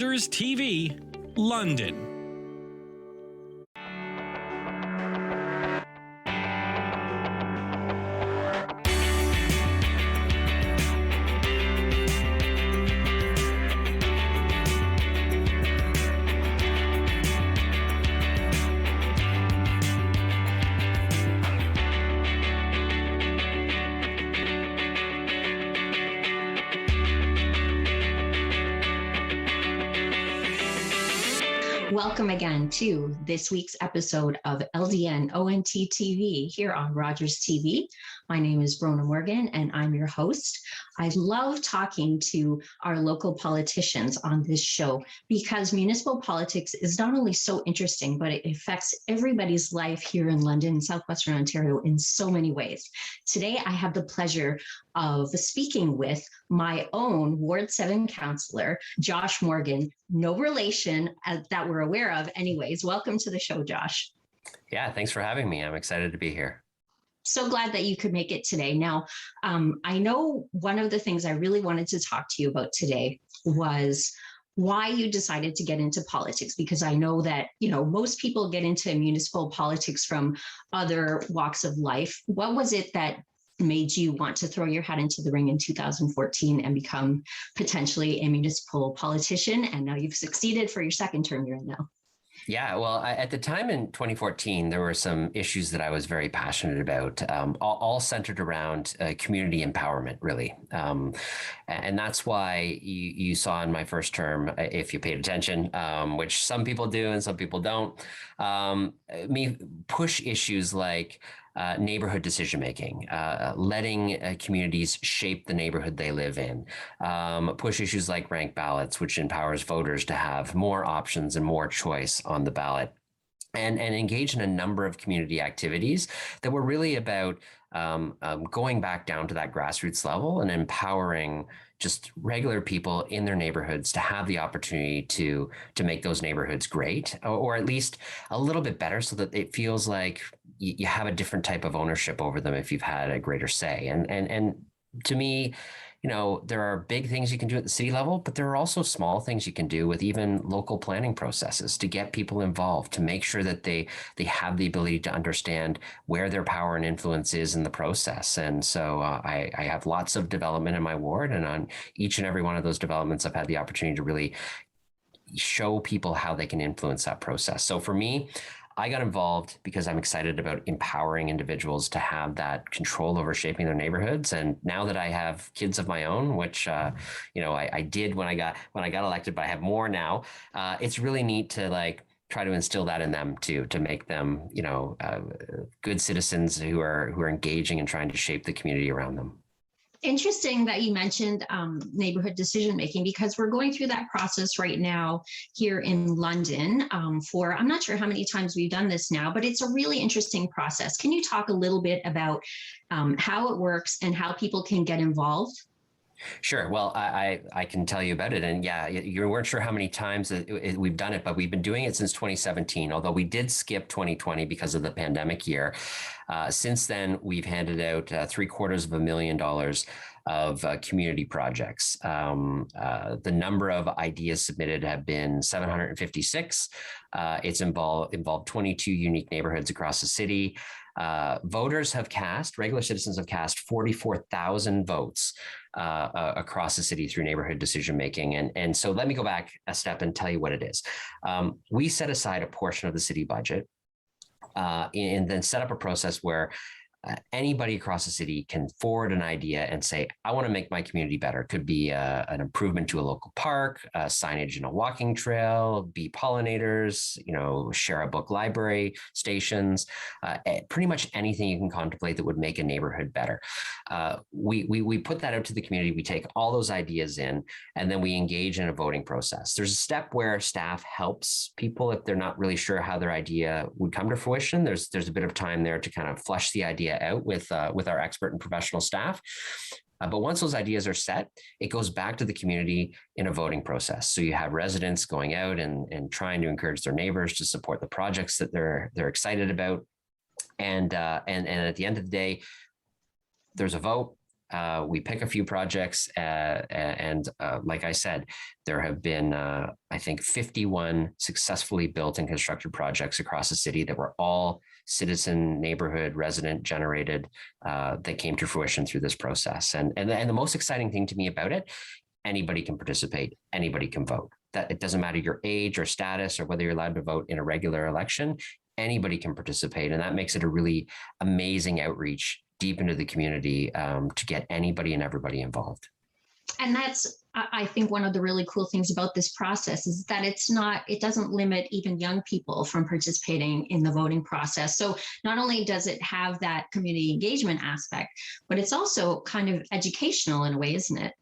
Rogers TV, London. Welcome again to this week's episode of LdnOnt TV here on Rogers TV. My name is Bronagh Morgan and I'm your host. I love talking to our local politicians on this show because municipal politics is not only so interesting, but it affects everybody's life here in London and Southwestern Ontario in so many ways. Today, I have the pleasure of speaking with my own Ward 7 councillor, Josh Morgan, no relation that we're aware of. Anyways, welcome to the show, Josh. Yeah, thanks for having me. I'm excited to be here. So glad that you could make it today. Now, I know one of the things I really wanted to talk to you about today was why you decided to get into politics, because I know that, most people get into municipal politics from other walks of life. What was it that made you want to throw your hat into the ring in 2014 and become potentially a municipal politician? And now you've succeeded for your second term you're in now. Yeah, well, at the time in 2014, there were some issues that I was very passionate about, all centered around community empowerment, really. And that's why you saw in my first term, if you paid attention, which some people do and some people don't, me push issues like neighborhood decision-making, letting communities shape the neighborhood they live in, push issues like ranked ballots, which empowers voters to have more options and more choice on the ballot, and engage in a number of community activities that were really about going back down to that grassroots level and empowering just regular people in their neighborhoods to have the opportunity to make those neighborhoods great, or at least a little bit better, so that it feels like you have a different type of ownership over them if you've had a greater say. And to me, there are big things you can do at the city level, but there are also small things you can do with even local planning processes to get people involved, to make sure that they have the ability to understand where their power and influence is in the process. And so I have lots of development in my ward, and on each and every one of those developments, I've had the opportunity to really show people how they can influence that process. So for me, I got involved because I'm excited about empowering individuals to have that control over shaping their neighborhoods. And now that I have kids of my own, which I did when I got elected, but I have more now, it's really neat to try to instill that in them too, to make them good citizens who are engaging and trying to shape the community around them. Interesting that you mentioned neighborhood decision making, because we're going through that process right now here in London I'm not sure how many times we've done this now, but it's a really interesting process. Can you talk a little bit about how it works and how people can get involved? Sure. Well, I can tell you about it. And yeah, you weren't sure how many times we've done it, but we've been doing it since 2017, although we did skip 2020 because of the pandemic year. Since then, we've handed out $750,000 of community projects. The number of ideas submitted have been 756. It's involved 22 unique neighborhoods across the city. Regular citizens have cast 44,000 votes across the city through neighborhood decision making. And so let me go back a step and tell you what it is. We set aside a portion of the city budget and then set up a process where anybody across the city can forward an idea and say, I want to make my community better. It could be an improvement to a local park, signage in a walking trail, bee pollinators, share a book library, stations, pretty much anything you can contemplate that would make a neighborhood better. We put that out to the community. We take all those ideas in, and then we engage in a voting process. There's a step where staff helps people if they're not really sure how their idea would come to fruition. There's a bit of time there to kind of flesh the idea out with our expert and professional staff. But once those ideas are set, it goes back to the community in a voting process. So you have residents going out and trying to encourage their neighbors to support the projects that they're excited about. And at the end of the day, there's a vote. We pick a few projects, and like I said, there have been, I think, 51 successfully built and constructed projects across the city that were all citizen, neighborhood, resident generated, that came to fruition through this process. And the most exciting thing to me about it, anybody can participate, anybody can vote. That it doesn't matter your age or status or whether you're allowed to vote in a regular election, anybody can participate. And that makes it a really amazing outreach deep into the community, to get anybody and everybody involved. And that's, I think, one of the really cool things about this process is that it doesn't limit even young people from participating in the voting process. So not only does it have that community engagement aspect, but it's also kind of educational in a way, isn't it?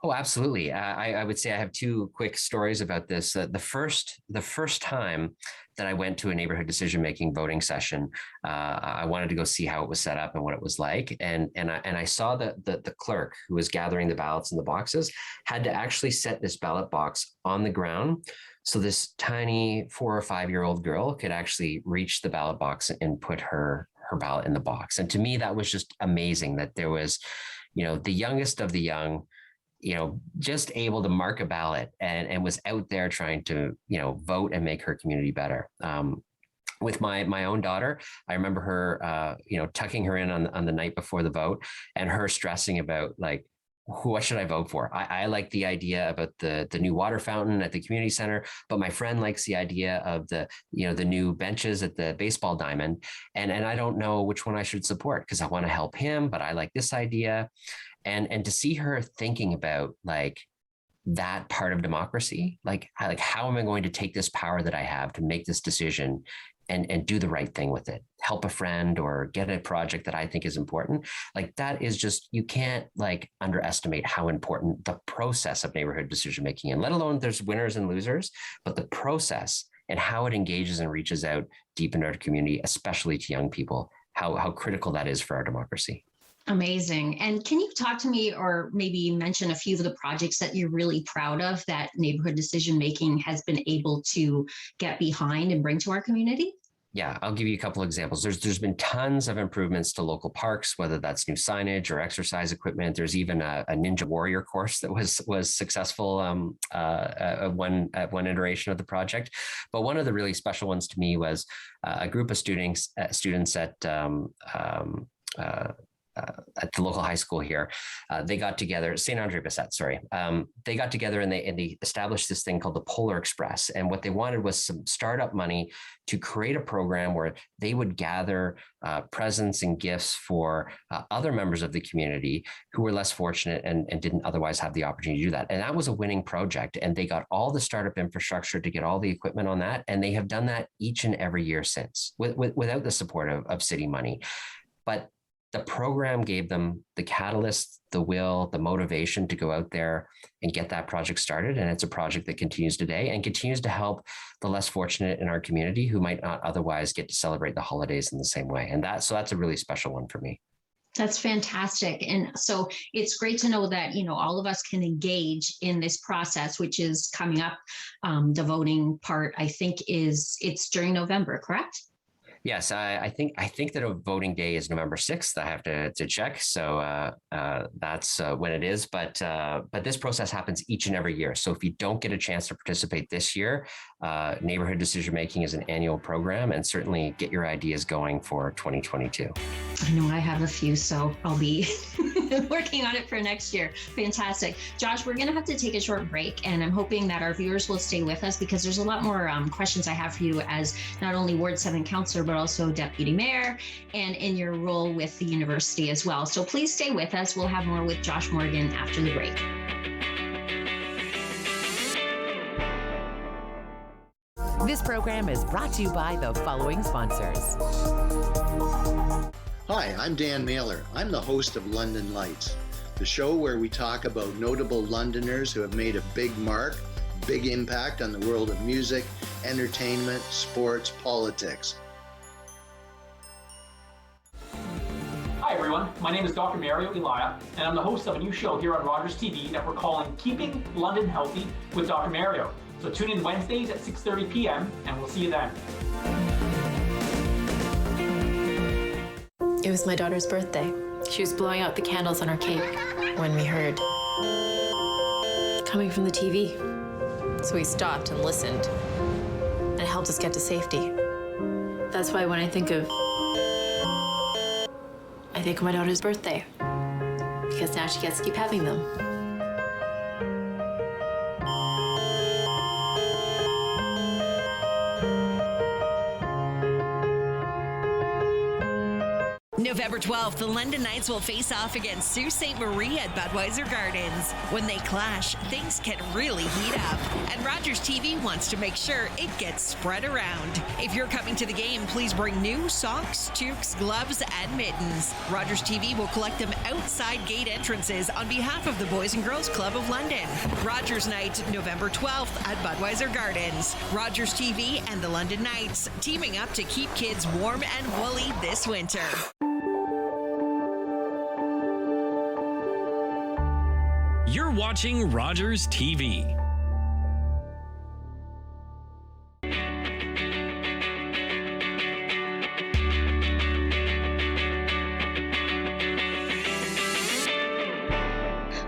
Oh, absolutely. I would say I have two quick stories about this. The first time that I went to a neighborhood decision-making voting session, I wanted to go see how it was set up and what it was like. And I saw that the clerk who was gathering the ballots in the boxes had to actually set this ballot box on the ground. So this tiny 4 or 5 year old girl could actually reach the ballot box and put her ballot in the box. And to me, that was just amazing that there was, the youngest of the young, just able to mark a ballot and was out there trying to, vote and make her community better. With my own daughter, I remember her, tucking her in on the night before the vote and her stressing about like, what should I vote for? I like the idea about the new water fountain at the community center, but my friend likes the idea of the new benches at the baseball diamond. And I don't know which one I should support because I want to help him, but I like this idea. And to see her thinking about like that part of democracy, like how am I going to take this power that I have to make this decision and do the right thing with it, help a friend or get a project that I think is important. Like that is just, you can't like underestimate how important the process of neighborhood decision-making, and let alone there's winners and losers, but the process and how it engages and reaches out deep in our community, especially to young people, how critical that is for our democracy. Amazing. And can you talk to me or maybe mention a few of the projects that you're really proud of that neighborhood decision making has been able to get behind and bring to our community? Yeah, I'll give you a couple of examples. There's been tons of improvements to local parks, whether that's new signage or exercise equipment. There's even a Ninja Warrior course that was successful at one iteration of the project. But one of the really special ones to me was a group of students at the local high school here. They got together, St. Andre Bassett, sorry. They got together and they established this thing called the Polar Express. And what they wanted was some startup money to create a program where they would gather presents and gifts for other members of the community who were less fortunate and didn't otherwise have the opportunity to do that. And that was a winning project. And they got all the startup infrastructure to get all the equipment on that. And they have done that each and every year since without the support of city money. But the program gave them the catalyst, the will, the motivation to go out there and get that project started. And it's a project that continues today and continues to help the less fortunate in our community who might not otherwise get to celebrate the holidays in the same way. And that's a really special one for me. That's fantastic. And so it's great to know that, all of us can engage in this process, which is coming up. The voting part, I think it's during November, correct? Yes, I think that a voting day is November 6th. I have to check. So that's when it is. But this process happens each and every year. So if you don't get a chance to participate this year, neighborhood decision making is an annual program, and certainly get your ideas going for 2022. I know I have a few, so I'll be working on it for next year. Fantastic. Josh, we're going to have to take a short break, and I'm hoping that our viewers will stay with us because there's a lot more questions I have for you as not only Ward 7 Councillor, but also Deputy Mayor and in your role with the university as well. So please stay with us. We'll have more with Josh Morgan after the break. This program is brought to you by the following sponsors. Hi, I'm Dan Mailer. I'm the host of London Lights, the show where we talk about notable Londoners who have made a big mark, big impact on the world of music, entertainment, sports, politics. Hi everyone, my name is Dr. Mario Elia, and I'm the host of a new show here on Rogers TV that we're calling Keeping London Healthy with Dr. Mario. So tune in Wednesdays at 6:30 p.m. and we'll see you then. It was my daughter's birthday. She was blowing out the candles on her cake when we heard coming from the TV. So we stopped and listened, and it helped us get to safety. That's why when I think of my daughter's birthday, because now she gets to keep having them. November 12th, the London Knights will face off against Sault Ste. Marie at Budweiser Gardens. When they clash, things can really heat up, and Rogers TV wants to make sure it gets spread around. If you're coming to the game, please bring new socks, toques, gloves, and mittens. Rogers TV will collect them outside gate entrances on behalf of the Boys and Girls Club of London. Rogers Night, November 12th at Budweiser Gardens. Rogers TV and the London Knights teaming up to keep kids warm and woolly this winter. You're watching Rogers TV.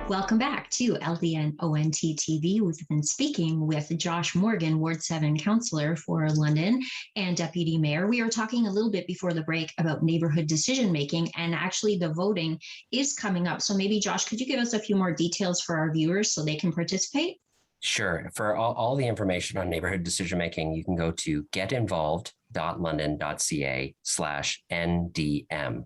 Welcome back to LdnOnt TV. We've been speaking with Josh Morgan, Ward 7 Councillor for London and Deputy Mayor. We were talking a little bit before the break about neighborhood decision making, and actually the voting is coming up. So maybe, Josh, could you give us a few more details for our viewers so they can participate? Sure. For all the information on neighborhood decision making, you can go to getinvolved.london.ca/NDM.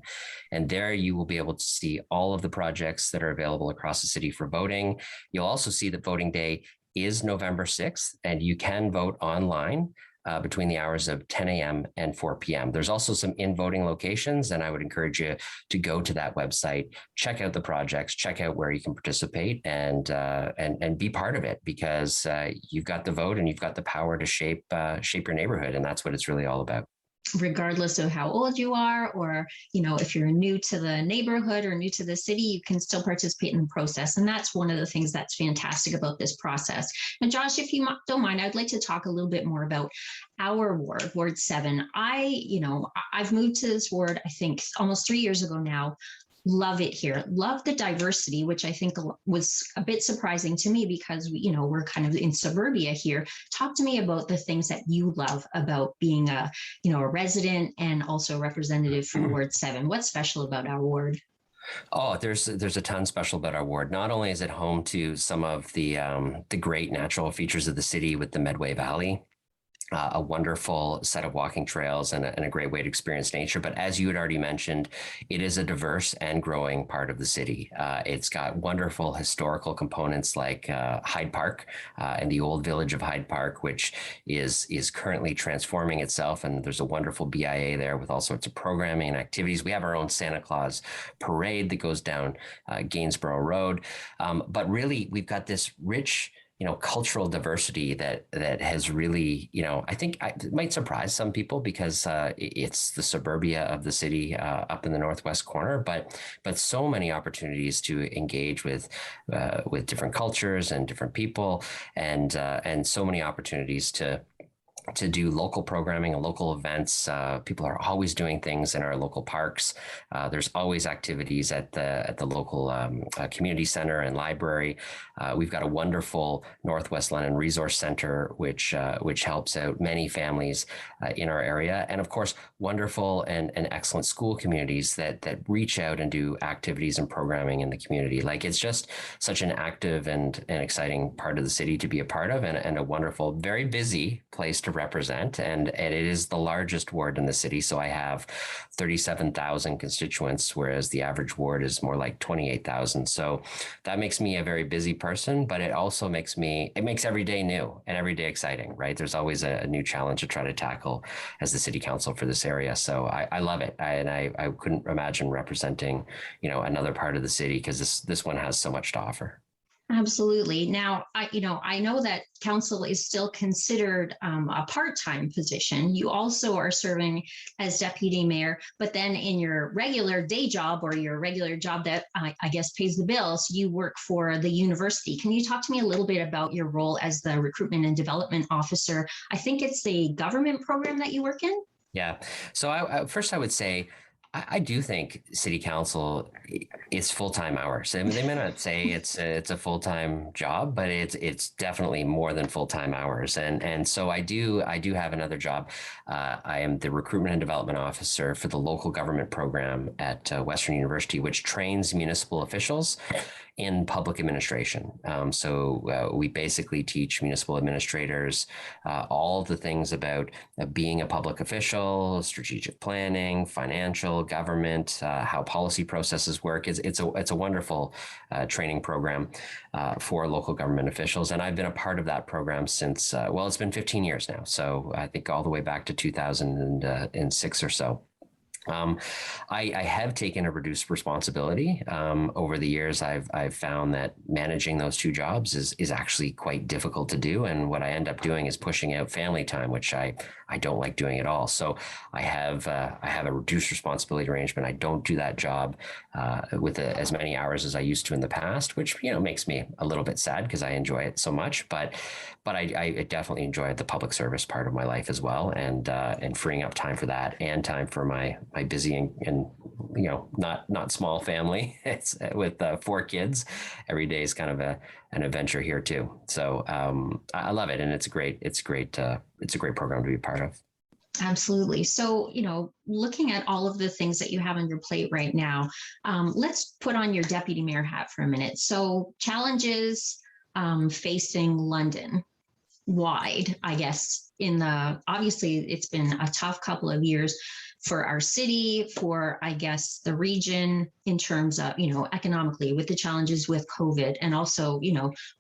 And there you will be able to see all of the projects that are available across the city for voting. You'll also see that voting day is November 6th, and you can vote online between the hours of 10 a.m. and 4 p.m. There's also some in-voting locations, and I would encourage you to go to that website, check out the projects, check out where you can participate, and be part of it, because you've got the vote and you've got the power to shape your neighborhood, and that's what it's really all about. Regardless of how old you are, or, if you're new to the neighborhood or new to the city, you can still participate in the process. And that's one of the things that's fantastic about this process. And Josh, if you don't mind, I'd like to talk a little bit more about our ward, Ward 7. I've moved to this ward, I think almost 3 years ago now. Love it here. Love the diversity, which I think was a bit surprising to me because we're kind of in suburbia here. Talk to me about the things that you love about being a resident and also a representative from Ward 7. What's special about our ward? Oh, there's a ton special about our ward. Not only is it home to some of the great natural features of the city with the Medway Valley, a wonderful set of walking trails and a great way to experience nature. But as you had already mentioned, it is a diverse and growing part of the city. It's got wonderful historical components like Hyde Park and the old village of Hyde Park, which is currently transforming itself. And there's a wonderful BIA there with all sorts of programming and activities. We have our own Santa Claus parade that goes down Gainsborough Road. But really, we've got this rich cultural diversity that has really, I think it might surprise some people because it's the suburbia of the city up in the northwest corner, but so many opportunities to engage with different cultures and different people, and so many opportunities to do local programming and local events. People are always doing things in our local parks. There's always activities at the local community center and library. We've got a wonderful Northwest London Resource Center, which helps out many families in our area. And of course, wonderful and excellent school communities that reach out and do activities and programming in the community. Like, it's just such an active and exciting part of the city to be a part of, and a wonderful, very busy place to represent, and it is the largest ward in the city. So I have 37,000 constituents, whereas the average ward is more like 28,000. So that makes me a very busy person, but it also makes every day new and every day exciting, right? There's always a new challenge to try to tackle as the city council for this area. So I love it. I couldn't imagine representing, another part of the city, because this one has so much to offer. Absolutely. Now, I know that council is still considered a part-time position. You also are serving as deputy mayor, but then in your regular day job, or your regular job that I guess pays the bills, you work for the university. Can you talk to me a little bit about your role as the recruitment and development officer? I think it's the government program that you work in. Yeah. So first I would say, I do think city council is full-time hours. I mean, they may not say it's a full-time job, but it's definitely more than full-time hours. And so I do have another job. I am the recruitment and development officer for the local government program at Western University, which trains municipal officials in public administration. So we basically teach municipal administrators all the things about being a public official, strategic planning, financial, government, how policy processes work. It's a wonderful training program for local government officials. And I've been a part of that program since, it's been 15 years now. So I think all the way back to 2006 or so. I have taken a reduced responsibility over the years. I've found that managing those two jobs is actually quite difficult to do, and what I end up doing is pushing out family time, which I don't like doing at all. So I have a reduced responsibility arrangement. I don't do that job with as many hours as I used to in the past, which makes me a little bit sad because I enjoy it so much. But I definitely enjoy the public service part of my life as well, and freeing up time for that and time for my busy and not small family. It's with 4 kids. Every day is kind of an adventure here too. So I love it, and it's a great program to be part of. Absolutely. So, looking at all of the things that you have on your plate right now, let's put on your deputy mayor hat for a minute. So challenges facing London wide, I guess, obviously it's been a tough couple of years for our city, for, I guess, the region in terms of, economically, with the challenges with COVID, and also,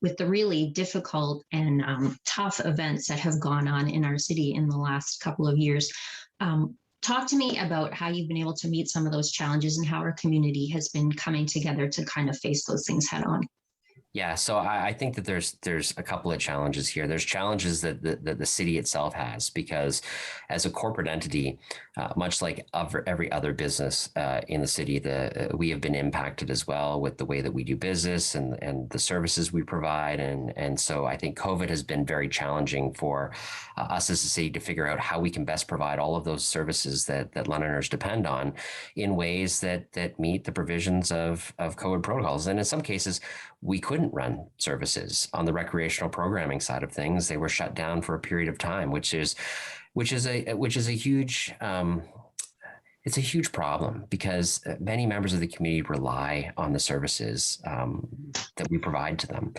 with the really difficult and tough events that have gone on in our city in the last couple of years. Talk to me about how you've been able to meet some of those challenges and how our community has been coming together to kind of face those things head on. Yeah, so I think that there's a couple of challenges here. There's challenges that the city itself has, because as a corporate entity, much like every other business in the city, we have been impacted as well with the way that we do business and the services we provide. And so I think COVID has been very challenging for us as a city to figure out how we can best provide all of those services that Londoners depend on in ways that meet the provisions of COVID protocols. And in some cases, we couldn't run services on the recreational programming side of things. They were shut down for a period of time, which is a huge it's a huge problem, because many members of the community rely on the services that we provide to them.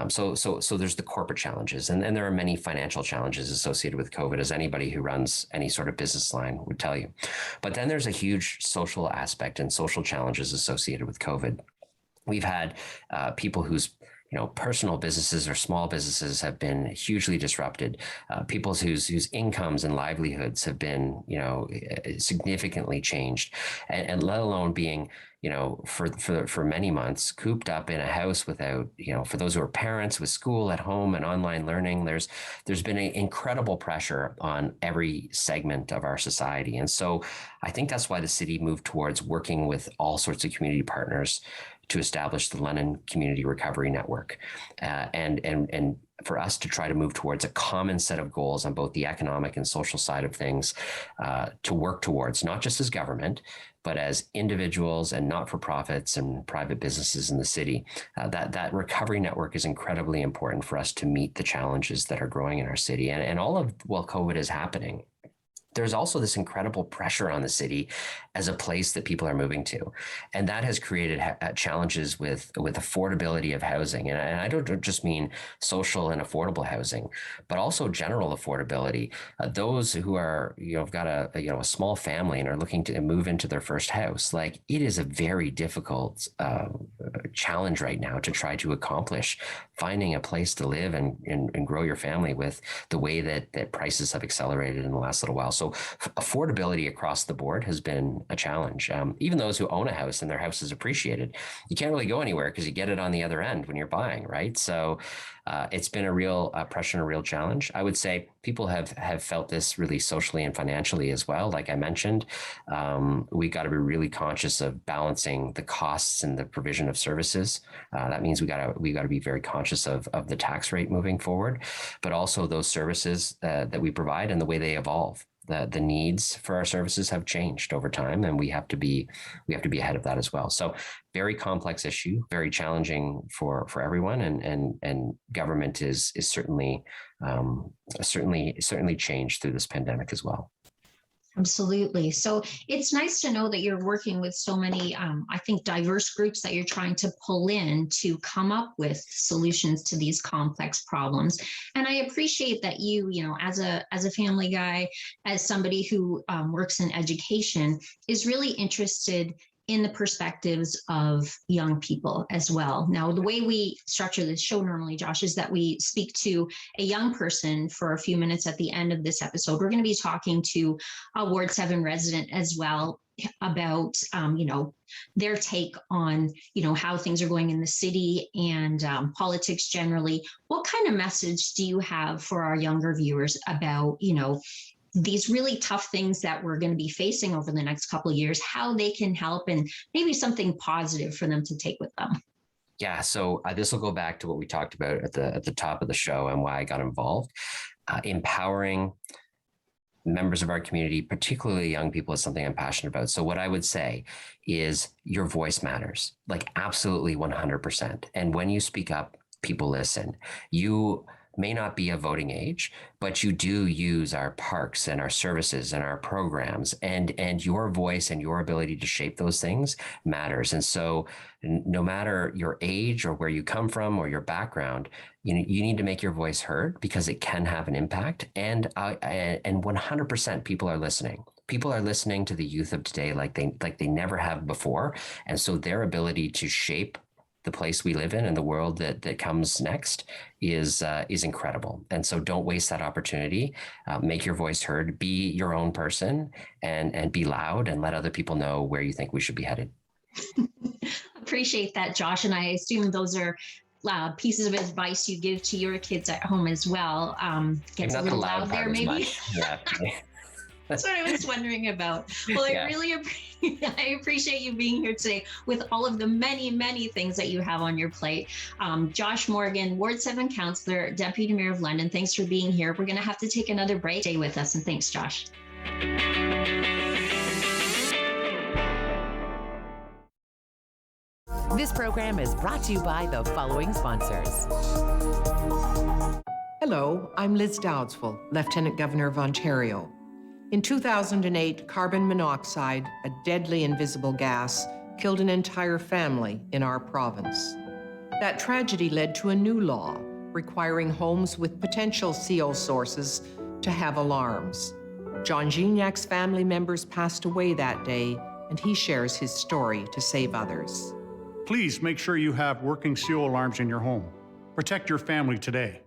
So there's the corporate challenges, and there are many financial challenges associated with COVID, as anybody who runs any sort of business line would tell you. But then there's a huge social aspect and social challenges associated with COVID. We've had people whose personal businesses or small businesses have been hugely disrupted. People whose incomes and livelihoods have been significantly changed, and let alone being for many months cooped up in a house without, for those who are parents with school at home and online learning, there's been an incredible pressure on every segment of our society. And so I think that's why the city moved towards working with all sorts of community partners to establish the London Community Recovery Network, and for us to try to move towards a common set of goals on both the economic and social side of things, to work towards, not just as government, but as individuals and not-for-profits and private businesses in the city. That recovery network is incredibly important for us to meet the challenges that are growing in our city. And all of while COVID is happening, there's also this incredible pressure on the city as a place that people are moving to. And that has created challenges with affordability of housing. And I don't just mean social and affordable housing, but also general affordability. Those who are, have got a small family and are looking to move into their first house, like, it is a very difficult challenge right now to try to accomplish finding a place to live and grow your family with the way that prices have accelerated in the last little while. So affordability across the board has been a challenge. Even those who own a house and their house is appreciated, you can't really go anywhere because you get it on the other end when you're buying, right? So it's been a real pressure and a real challenge. I would say people have felt this really socially and financially as well. Like I mentioned, we got to be really conscious of balancing the costs and the provision of services. That means we got to be very conscious of the tax rate moving forward, but also those services that we provide and the way they evolve. the needs for our services have changed over time, and we have to be ahead of that as well. So very complex issue, very challenging for everyone, and government is certainly changed through this pandemic as well. Absolutely. So it's nice to know that you're working with so many, I think, diverse groups that you're trying to pull in to come up with solutions to these complex problems. And I appreciate that you know, as a family guy, as somebody who works in education, is really interested in the perspectives of young people as well. Now, the way we structure this show normally, Josh, is that we speak to a young person for a few minutes at the end of this episode. We're going to be talking to a Ward 7 resident as well about, you know, their take on, you know, how things are going in the city and politics generally. What kind of message do you have for our younger viewers about, you know, these really tough things that we're going to be facing over the next couple of years, how they can help, and maybe something positive for them to take with them? Yeah, so this will go back to what we talked about at the top of the show and why I got involved. Empowering members of our community, particularly young people, is something I'm passionate about. So what I would say is your voice matters, like absolutely 100%. And when you speak up, people listen. You may not be of voting age, but you do use our parks and our services and our programs, and your voice and your ability to shape those things matters. And so no matter your age or where you come from or your background, you need to make your voice heard, because it can have an impact. And 100% people are listening. People are listening to the youth of today like they never have before. And so their ability to shape the place we live in and the world that comes next is incredible. And so don't waste that opportunity. Make your voice heard, be your own person, and be loud, and let other people know where you think we should be headed. Appreciate that, Josh. And I assume those are pieces of advice you give to your kids at home as well. Gets a little loud there, maybe. Yeah. That's what I was wondering about. Well, I really I appreciate you being here today with all of the many, many things that you have on your plate. Josh Morgan, Ward 7 Councillor, Deputy Mayor of London, thanks for being here. We're going to have to take another break. Stay with us, and thanks, Josh. This program is brought to you by the following sponsors. Hello, I'm Liz Dowdsville, Lieutenant Governor of Ontario. In 2008, carbon monoxide, a deadly invisible gas, killed an entire family in our province. That tragedy led to a new law requiring homes with potential CO sources to have alarms. John Gignac's family members passed away that day, and he shares his story to save others. Please make sure you have working CO alarms in your home. Protect your family today.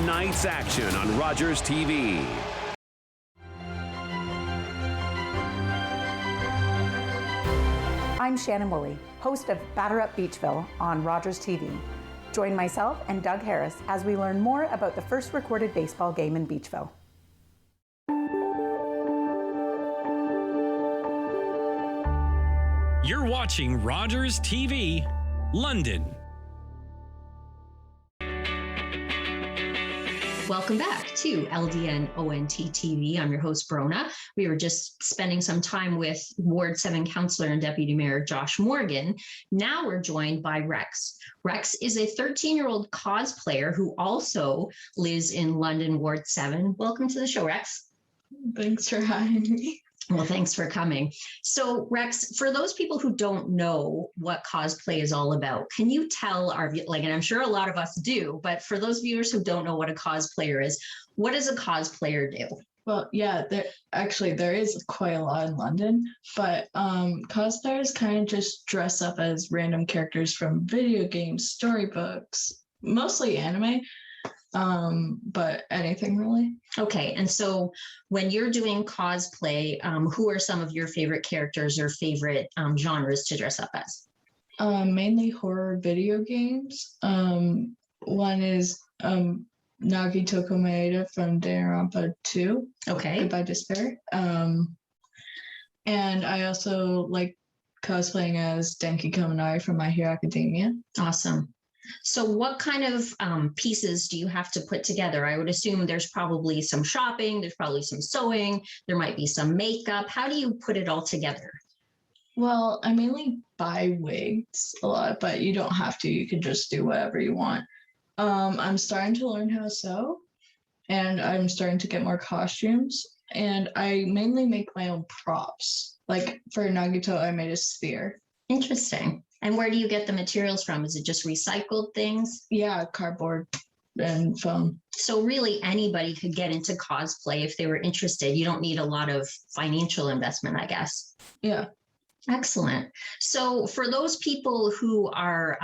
Night's action on Rogers TV. I'm Shannon Woolley, host of Batter Up Beachville on Rogers TV. Join myself and Doug Harris as we learn more about the first recorded baseball game in Beachville. You're watching Rogers TV, London. Welcome back to LdnOnt TV. I'm your host, Bronagh. We were just spending some time with Ward 7 Councillor and Deputy Mayor Josh Morgan. Now we're joined by Rex. Rex is a 13-year-old cosplayer who also lives in London, Ward 7. Welcome to the show, Rex. Thanks for having me. Well, thanks for coming. So, Rex, for those people who don't know what cosplay is all about, can you tell our, and I'm sure a lot of us do, but for those viewers who don't know what a cosplayer is, what does a cosplayer do? Well, yeah, there is quite a lot in London, but cosplayers kind of just dress up as random characters from video games, storybooks, mostly anime. But anything really. Okay, and so when you're doing cosplay, who are some of your favorite characters or favorite genres to dress up as? Mainly horror video games. One is Nagi Tokomaeda from LdnOnt 2. Okay. Goodbye Despair. And I also like cosplaying as Denki Kaminari from My Hero Academia. Awesome. So what kind of pieces do you have to put together? I would assume there's probably some shopping, there's probably some sewing, there might be some makeup. How do you put it all together? Well, I mainly buy wigs a lot, but you don't have to. You can just do whatever you want. I'm starting to learn how to sew, and I'm starting to get more costumes. And I mainly make my own props. Like for Nagito, I made a sphere. Interesting. And where do you get the materials from? Is it just recycled things? Yeah, cardboard and foam. So really anybody could get into cosplay if they were interested. You don't need a lot of financial investment, I guess. Yeah. Excellent. So for those people who are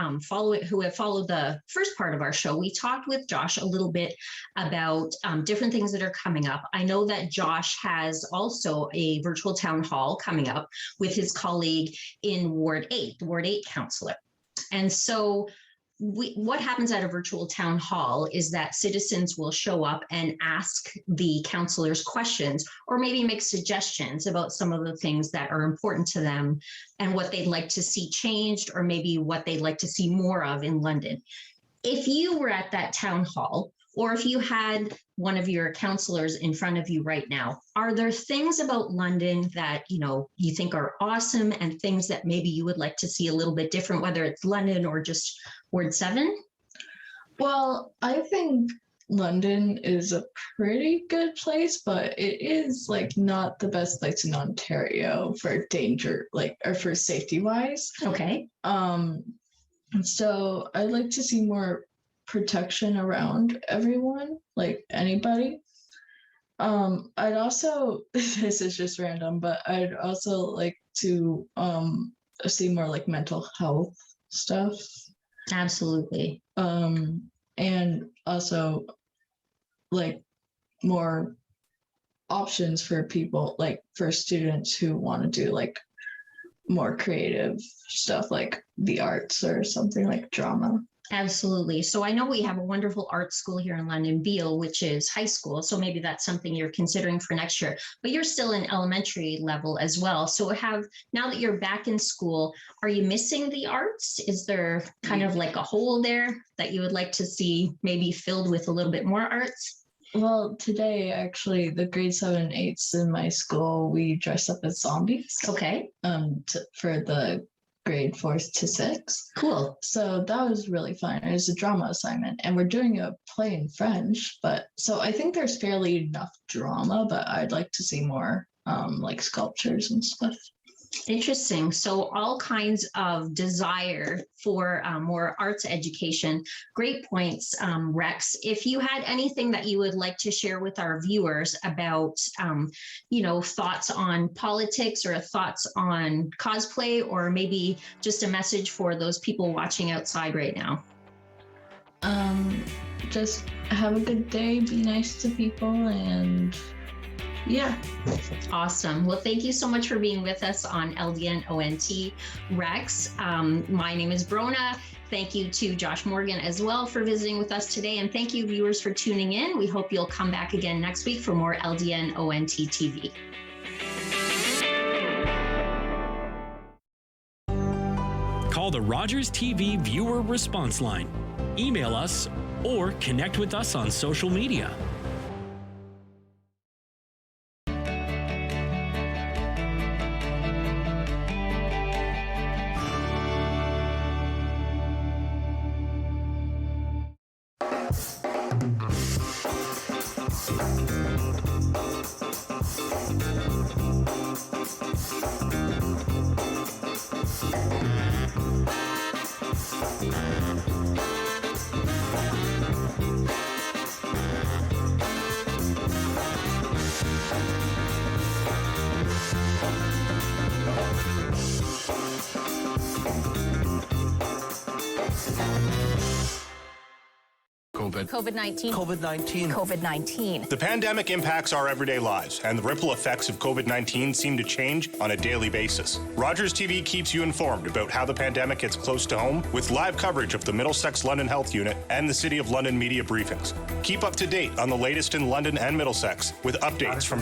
who have followed the first part of our show, we talked with Josh a little bit about different things that are coming up. I know that Josh has also a virtual town hall coming up with his colleague in Ward 8, the Ward 8 counselor. And so what happens at a virtual town hall is that citizens will show up and ask the counselors questions, or maybe make suggestions about some of the things that are important to them and what they'd like to see changed, or maybe what they'd like to see more of in London. If you were at that town hall, or if you had one of your counselors in front of you right now, are there things about London that you think are awesome, and things that maybe you would like to see a little bit different, whether it's London or just Ward 7? Well, I think London is a pretty good place, but it is like not the best place in Ontario for danger, or for safety wise. Okay. So I'd like to see more protection around everyone, like anybody. I'd also, this is just random, but I'd also like to see more like mental health stuff. Absolutely. And also like more options for people, like for students who want to do like more creative stuff, like the arts or something like drama. Absolutely. So I know we have a wonderful art school here in London, Beale, which is high school. So maybe that's something you're considering for next year, but you're still in elementary level as well. So now that you're back in school, are you missing the arts? Is there kind of like a hole there that you would like to see maybe filled with a little bit more arts? Well, today, actually, the grade 7 and 8s in my school, we dressed up as zombies. Okay. For the grade 4th to 6. Cool. So that was really fun. It was a drama assignment, and we're doing a play in French. So I think there's fairly enough drama, but I'd like to see more like sculptures and stuff. Interesting. So all kinds of desire for more arts education. Great points, Rex. If you had anything that you would like to share with our viewers about, thoughts on politics or thoughts on cosplay, or maybe just a message for those people watching outside right now. Just have a good day, be nice to people, and yeah. Awesome. Well, thank you so much for being with us on LdnOnt, Rex. My name is Bronagh. Thank you to Josh Morgan as well for visiting with us today. And thank you, viewers, for tuning in. We hope you'll come back again next week for more LdnOnt TV. Call the Rogers TV viewer response line. Email us or connect with us on social media. COVID-19. The pandemic impacts our everyday lives, and the ripple effects of COVID-19 seem to change on a daily basis. Rogers TV keeps you informed about how the pandemic hits close to home with live coverage of the Middlesex London Health Unit and the City of London media briefings. Keep up to date on the latest in London and Middlesex with updates from